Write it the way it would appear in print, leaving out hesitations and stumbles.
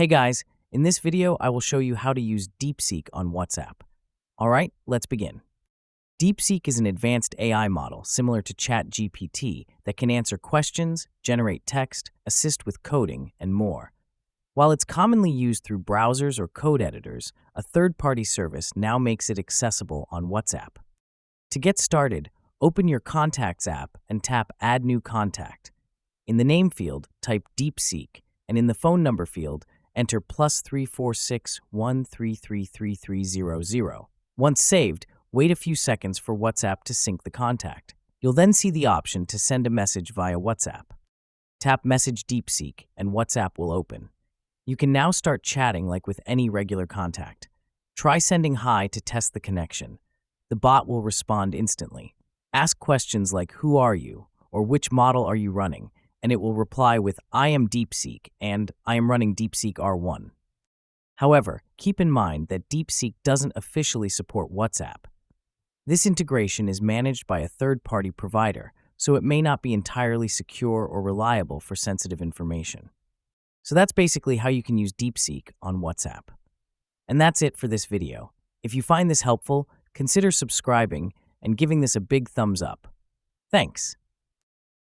Hey guys, in this video I will show you how to use DeepSeek on WhatsApp. Alright, let's begin. DeepSeek is an advanced AI model similar to ChatGPT that can answer questions, generate text, assist with coding, and more. While it's commonly used through browsers or code editors, a third-party service now makes it accessible on WhatsApp. To get started, open your Contacts app and tap Add New Contact. In the name field, type DeepSeek, and in the phone number field, enter +346 1333300. Once saved, wait a few seconds for WhatsApp to sync the contact. You'll then see the option to send a message via WhatsApp. Tap Message DeepSeek and WhatsApp will open. You can now start chatting like with any regular contact. Try sending hi to test the connection. The bot will respond instantly. Ask questions like "Who are you?" or "Which model are you running?" and it will reply with "I am DeepSeek" and "I am running DeepSeek R1." However, keep in mind that DeepSeek doesn't officially support WhatsApp. This integration is managed by a third-party provider, so it may not be entirely secure or reliable for sensitive information. So that's basically how you can use DeepSeek on WhatsApp. And that's it for this video. If you find this helpful, consider subscribing and giving this a big thumbs up. Thanks.